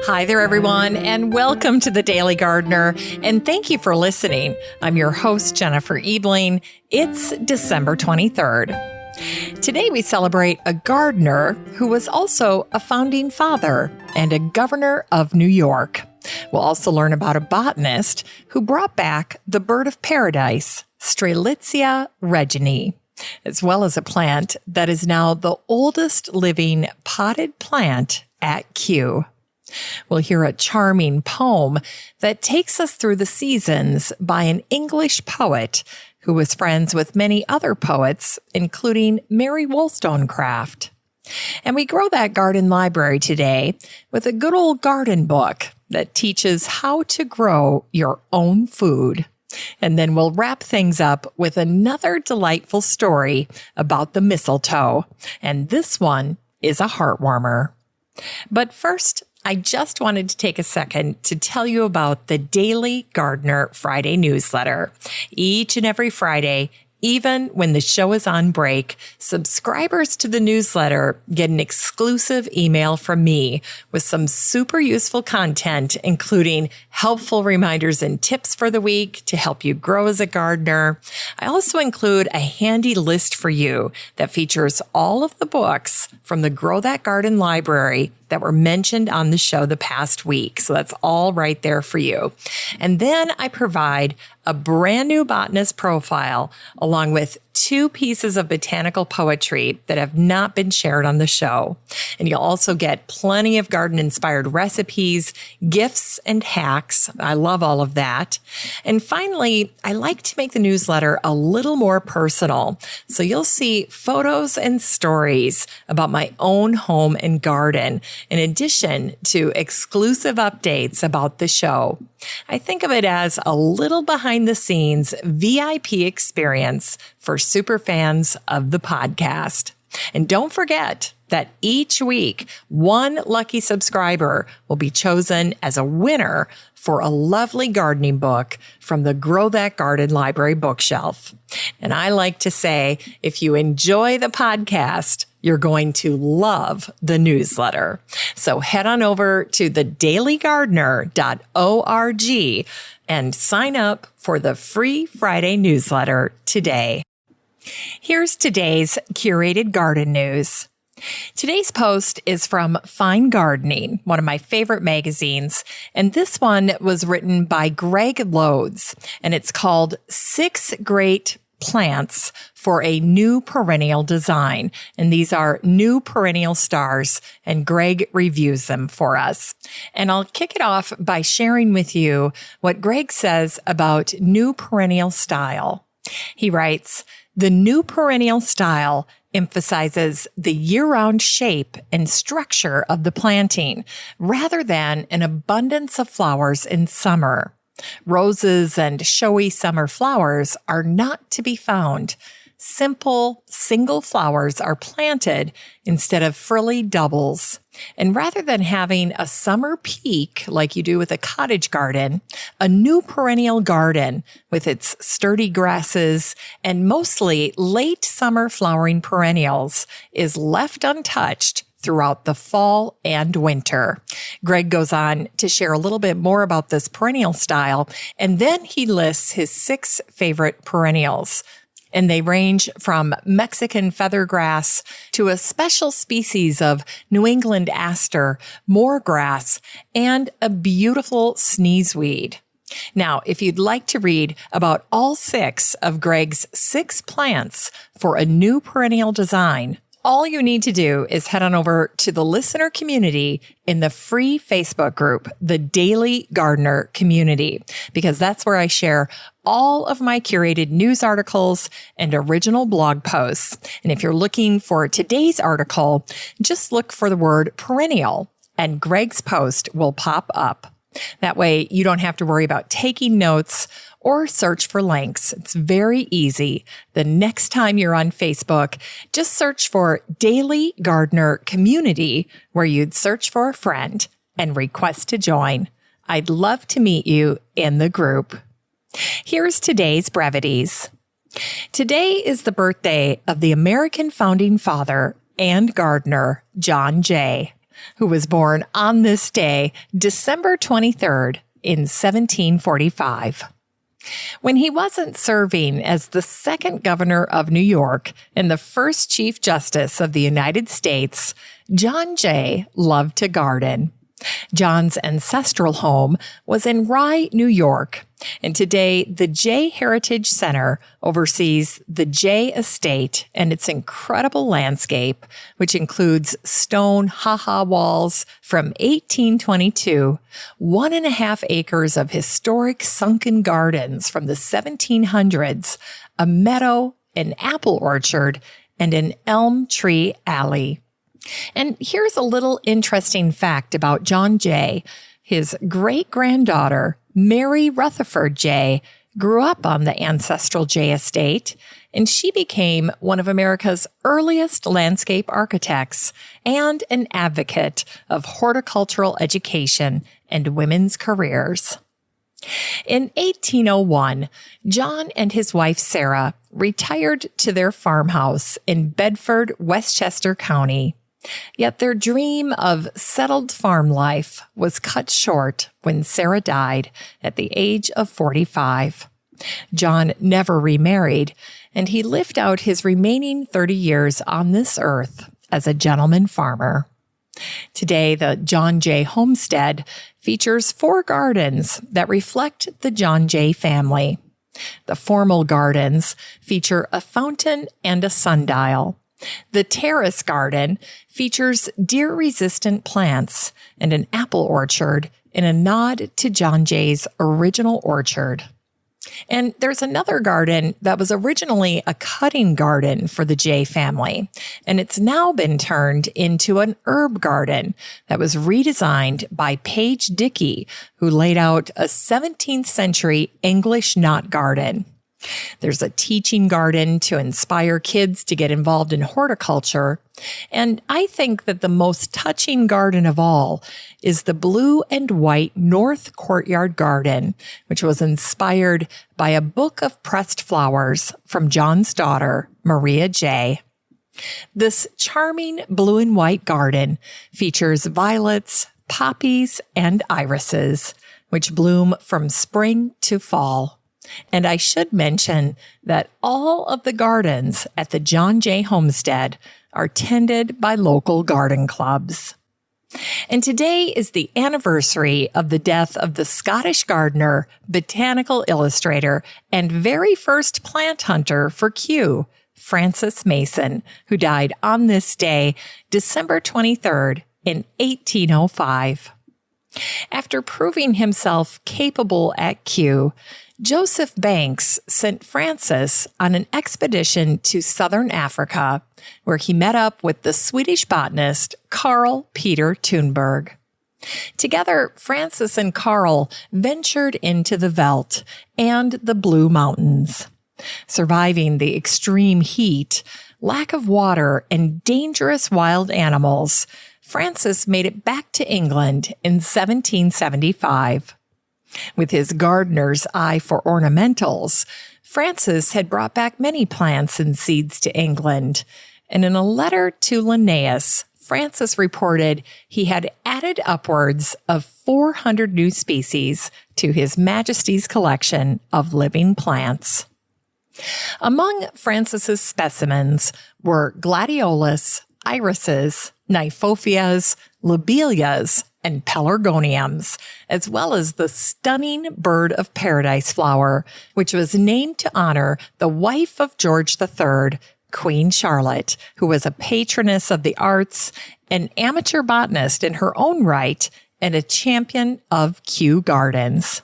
Hi there, everyone, and welcome to the Daily Gardener, and thank you for listening. I'm your host, Jennifer Ebling. It's December 23rd. Today we celebrate a gardener who was also a founding father and a governor of New York. We'll also learn about a botanist who brought back the bird of paradise, Strelitzia reginae, as well as a plant that is now the oldest living potted plant at Kew. We'll hear a charming poem that takes us through the seasons by an English poet who was friends with many other poets, including Mary Wollstonecraft. And we grow that garden library today with a good old garden book that teaches how to grow your own food. And then we'll wrap things up with another delightful story about the mistletoe. And this one is a heartwarmer. But first, I just wanted to take a second to tell you about the Daily Gardener Friday newsletter. Each and every Friday, even when the show is on break, subscribers to the newsletter get an exclusive email from me with some super useful content, including helpful reminders and tips for the week to help you grow as a gardener. I also include a handy list for you that features all of the books from the Grow That Garden library that were mentioned on the show the past week. So that's all right there for you. And then I provide a brand new botanist profile along with 2 pieces of botanical poetry that have not been shared on the show. And you'll also get plenty of garden-inspired recipes, gifts, and hacks. I love all of that. And finally, I like to make the newsletter a little more personal. So you'll see photos and stories about my own home and garden, in addition to exclusive updates about the show. I think of it as a little behind-the-scenes VIP experience for super fans of the podcast. And don't forget that each week, one lucky subscriber will be chosen as a winner for a lovely gardening book from the Grow That Garden library bookshelf. And I like to say, if you enjoy the podcast, you're going to love the newsletter. So head on over to thedailygardener.org and sign up for the free Friday newsletter today. Here's today's curated garden news. Today's post is from Fine Gardening, one of my favorite magazines, and this one was written by Greg Lodes, and it's called 6 Great Plants for a New Perennial Design. And these are new perennial stars, and Greg reviews them for us. And I'll kick it off by sharing with you what Greg says about new perennial style. He writes, "The new perennial style emphasizes the year-round shape and structure of the planting rather than an abundance of flowers in summer. Roses and showy summer flowers are not to be found. Simple, single flowers are planted instead of frilly doubles. And rather than having a summer peak like you do with a cottage garden, a new perennial garden with its sturdy grasses and mostly late summer flowering perennials is left untouched throughout the fall and winter." Greg goes on to share a little bit more about this perennial style, and then he lists his 6 favorite perennials. And they range from Mexican feathergrass to a special species of New England aster, moorgrass, and a beautiful sneezeweed. Now, if you'd like to read about all 6 of Greg's 6 plants for a new perennial design, all you need to do is head on over to the listener community in the free Facebook group, the Daily Gardener Community, because that's where I share all of my curated news articles and original blog posts. And if you're looking for today's article, just look for the word perennial and Greg's post will pop up. That way you don't have to worry about taking notes or search for links. It's very easy. The next time you're on Facebook, just search for Daily Gardener Community, where you'd search for a friend and request to join. I'd love to meet you in the group. Here's today's brevities. Today is the birthday of the American founding father and gardener, John Jay. who was born on this day, December 23rd, in 1745. When he wasn't serving as the second governor of New York and the first Chief Justice of the United States, John Jay loved to garden. John's ancestral home was in Rye, New York, and today the Jay Heritage Center oversees the Jay Estate and its incredible landscape, which includes stone ha-ha walls from 1822, 1.5 acres of historic sunken gardens from the 1700s, a meadow, an apple orchard, and an elm tree alley. And here's a little interesting fact about John Jay. His great-granddaughter, Mary Rutherford Jay, grew up on the ancestral Jay estate, and she became one of America's earliest landscape architects and an advocate of horticultural education and women's careers. In 1801, John and his wife Sarah retired to their farmhouse in Bedford, Westchester County. Yet their dream of settled farm life was cut short when Sarah died at the age of 45. John never remarried, and he lived out his remaining 30 years on this earth as a gentleman farmer. Today, the John Jay homestead features 4 gardens that reflect the John Jay family. The formal gardens feature a fountain and a sundial. The Terrace Garden features deer-resistant plants and an apple orchard in a nod to John Jay's original orchard. And there's another garden that was originally a cutting garden for the Jay family, and it's now been turned into an herb garden that was redesigned by Page Dickey, who laid out a 17th century English knot garden. There's a teaching garden to inspire kids to get involved in horticulture. And I think that the most touching garden of all is the blue and white North Courtyard Garden, which was inspired by a book of pressed flowers from John's daughter, Maria Jay. This charming blue and white garden features violets, poppies, and irises, which bloom from spring to fall. And I should mention that all of the gardens at the John Jay homestead are tended by local garden clubs. And today is the anniversary of the death of the Scottish gardener, botanical illustrator, and very first plant hunter for Kew, Francis Masson, who died on this day, December 23rd, in 1805. After proving himself capable at Kew, Joseph Banks sent Francis on an expedition to southern Africa, where he met up with the Swedish botanist Carl Peter Thunberg. Together, Francis and Carl ventured into the veldt and the Blue Mountains. Surviving the extreme heat, lack of water, and dangerous wild animals, Francis made it back to England in 1775. With his gardener's eye for ornamentals, Francis had brought back many plants and seeds to England, and in a letter to Linnaeus, Francis reported he had added upwards of 400 new species to His Majesty's collection of living plants. Among Francis's specimens were gladiolus, irises, nymphophillas, lobelias, and pelargoniums, as well as the stunning bird of paradise flower, which was named to honor the wife of George III, Queen Charlotte, who was a patroness of the arts, an amateur botanist in her own right, and a champion of Kew Gardens.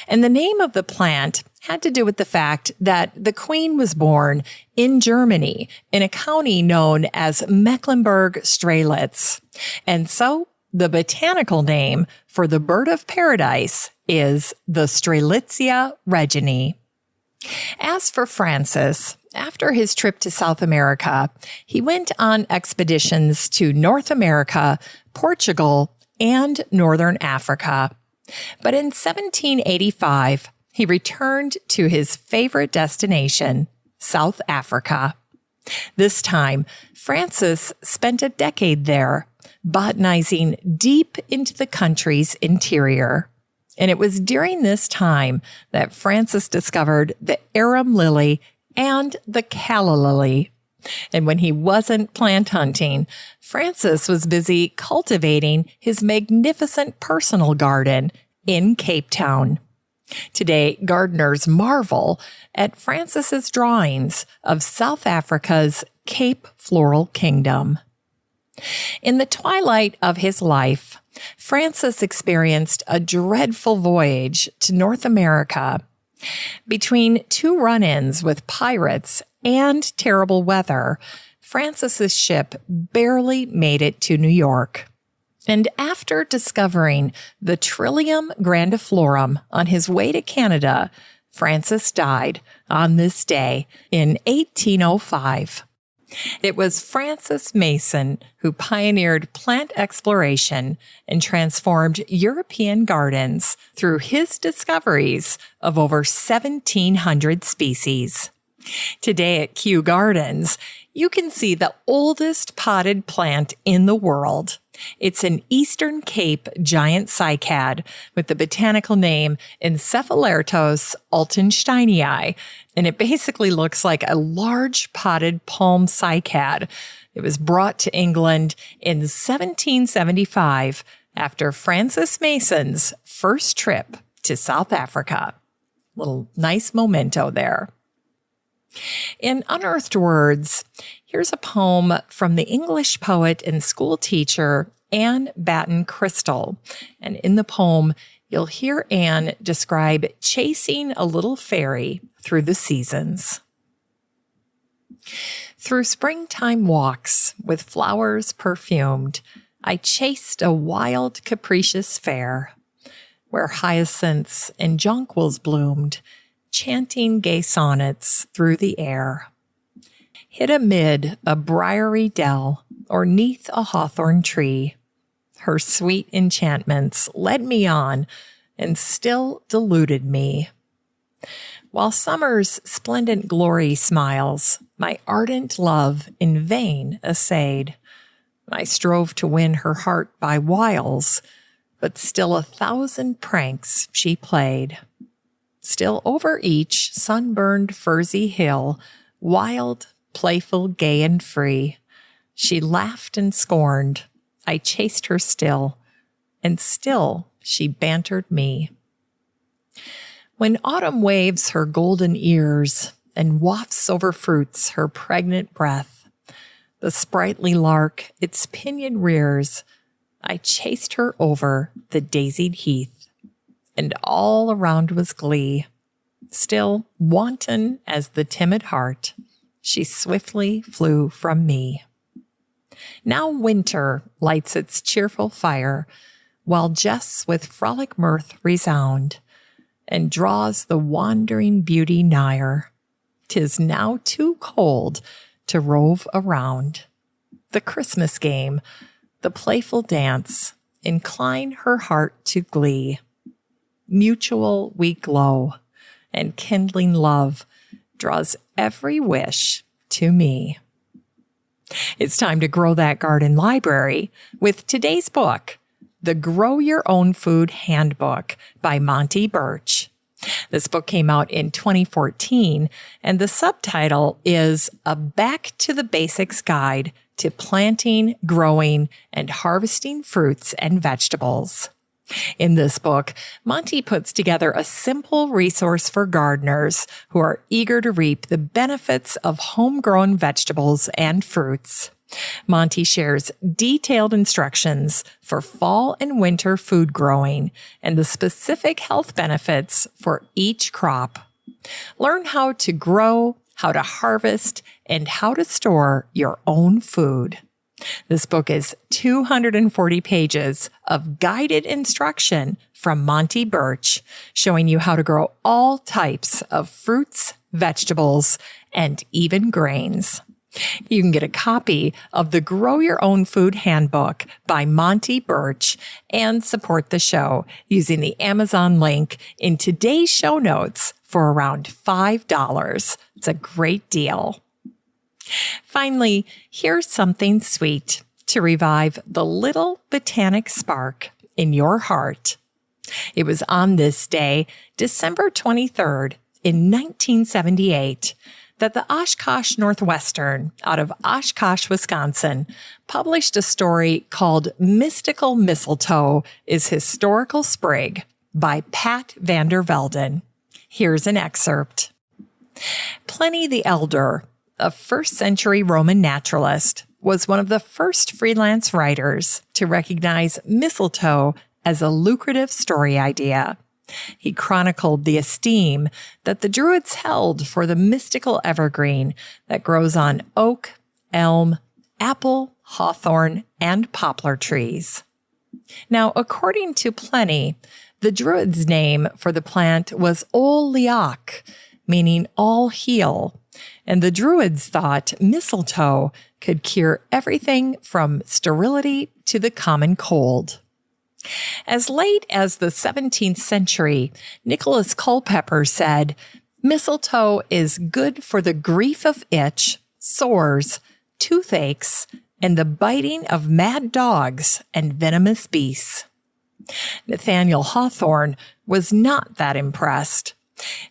And the name of the plant had to do with the fact that the queen was born in Germany in a county known as Mecklenburg-Strelitz. And so the botanical name for the bird of paradise is the Strelitzia reginae. As for Francis, after his trip to South America, he went on expeditions to North America, Portugal, and Northern Africa. But in 1785, he returned to his favorite destination, South Africa. This time, Frances spent a decade there, botanizing deep into the country's interior. And it was during this time that Frances discovered the arum lily and the calla lily. And when he wasn't plant hunting, Frances was busy cultivating his magnificent personal garden in Cape Town. Today, gardeners marvel at Frances's drawings of South Africa's Cape Floral Kingdom. In the twilight of his life, Frances experienced a dreadful voyage to North America. Between two run-ins with pirates and terrible weather, Frances's ship barely made it to New York. And after discovering the Trillium grandiflorum on his way to Canada, Frances died on this day in 1805. It was Francis Masson who pioneered plant exploration and transformed European gardens through his discoveries of over 1,700 species. Today at Kew Gardens, you can see the oldest potted plant in the world. It's an Eastern Cape giant cycad with the botanical name Encephalertos altensteinii, and it basically looks like a large potted palm cycad. It was brought to England in 1775 after Francis Mason's first trip to South Africa. Little nice memento there. In Unearthed Words, here's a poem from the English poet and school teacher Anne Batten Cristall. And in the poem, you'll hear Anne describe chasing a little fairy through the seasons. Through springtime walks with flowers perfumed, I chased a wild, capricious fair, where hyacinths and jonquils bloomed, chanting gay sonnets through the air. Hid amid a briery dell or 'neath a hawthorn tree, her sweet enchantments led me on and still deluded me. While summer's splendid glory smiles, my ardent love in vain essayed. I strove to win her heart by wiles, but still 1,000 pranks she played. Still over each sunburned furzy hill, wild, playful, gay, and free, she laughed and scorned. I chased her still, and still she bantered me. When autumn waves her golden ears and wafts over fruits her pregnant breath, the sprightly lark its pinion rears, I chased her over the daisied heath. And all around was glee. Still, wanton as the timid hart, she swiftly flew from me. Now winter lights its cheerful fire, while jests with frolic mirth resound, and draws the wandering beauty nigher. 'Tis now too cold to rove around. The Christmas game, the playful dance, incline her heart to glee. Mutual we glow, and kindling love draws every wish to me. It's time to grow that garden library with today's book, The Grow Your Own Food Handbook by Monty Birch. This book came out in 2014, and the subtitle is A Back to the Basics Guide to Planting, Growing, and Harvesting Fruits and Vegetables. In this book, Monty puts together a simple resource for gardeners who are eager to reap the benefits of homegrown vegetables and fruits. Monty shares detailed instructions for fall and winter food growing and the specific health benefits for each crop. Learn how to grow, how to harvest, and how to store your own food. This book is 240 pages of guided instruction from Monty Birch, showing you how to grow all types of fruits, vegetables, and even grains. You can get a copy of the Grow Your Own Food Handbook by Monty Birch and support the show using the Amazon link in today's show notes for around $5. It's a great deal. Finally, here's something sweet to revive the little botanic spark in your heart. It was on this day, December 23rd, in 1978, that the Oshkosh Northwestern out of Oshkosh, Wisconsin, published a story called Mystical Mistletoe is Historical Sprig by Pat van der Velden. Here's an excerpt. Pliny the Elder, a first-century Roman naturalist, was one of the first freelance writers to recognize mistletoe as a lucrative story idea. He chronicled the esteem that the Druids held for the mystical evergreen that grows on oak, elm, apple, hawthorn, and poplar trees. Now, according to Pliny, the Druids' name for the plant was Ol Liach, meaning all heal, and the Druids thought mistletoe could cure everything from sterility to the common cold. As late as the 17th century, Nicholas Culpeper said, mistletoe is good for the grief of itch, sores, toothaches, and the biting of mad dogs and venomous beasts. Nathaniel Hawthorne was not that impressed.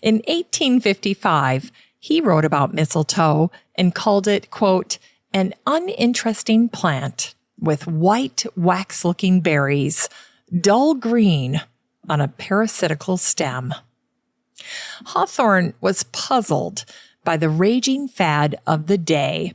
In 1855, he wrote about mistletoe and called it, quote, an uninteresting plant with white wax-looking berries, dull green on a parasitical stem. Hawthorne was puzzled by the raging fad of the day.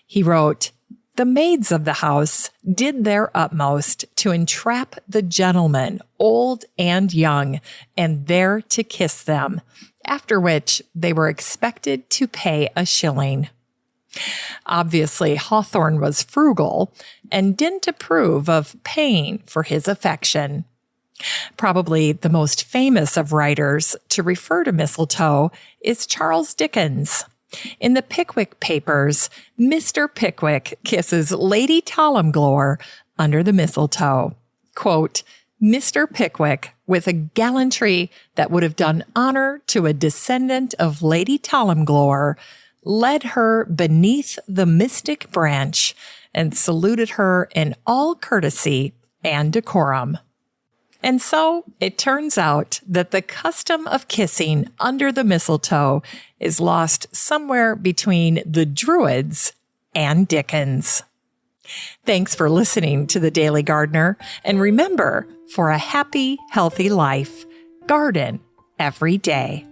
He wrote, the maids of the house did their utmost to entrap the gentlemen, old and young, and there to kiss them, after which they were expected to pay a shilling. Obviously, Hawthorne was frugal and didn't approve of paying for his affection. Probably the most famous of writers to refer to mistletoe is Charles Dickens. In the Pickwick Papers, Mr. Pickwick kisses Lady Tollimglor under the mistletoe. Quote, Mr. Pickwick, with a gallantry that would have done honor to a descendant of Lady Tollimglor, led her beneath the mystic branch and saluted her in all courtesy and decorum. And so it turns out that the custom of kissing under the mistletoe is lost somewhere between the Druids and Dickens. Thanks for listening to The Daily Gardener. And remember, for a happy, healthy life, garden every day.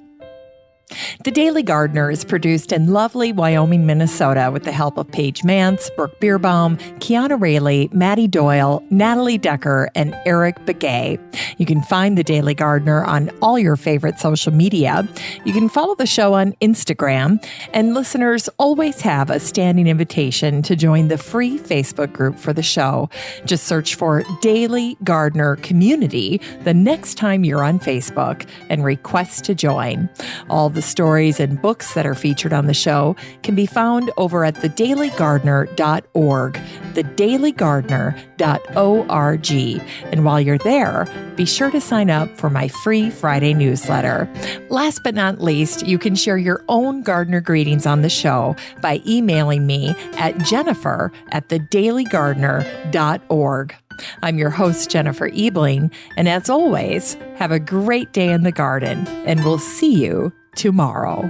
The Daily Gardener is produced in lovely Wyoming, Minnesota with the help of Paige Mance, Brooke Bierbaum, Kiana Rayleigh, Maddie Doyle, Natalie Decker, and Eric Begay. You can find The Daily Gardener on all your favorite social media. You can follow the show on Instagram, and listeners always have a standing invitation to join the free Facebook group for the show. Just search for Daily Gardener Community the next time you're on Facebook and request to join. All the stories and books that are featured on the show can be found over at thedailygardener.org, thedailygardener.org. And while you're there, be sure to sign up for my free Friday newsletter. Last but not least, you can share your own gardener greetings on the show by emailing me at jennifer@thedailygardener.org. I'm your host, Jennifer Ebling, and as always, have a great day in the garden, and we'll see you tomorrow.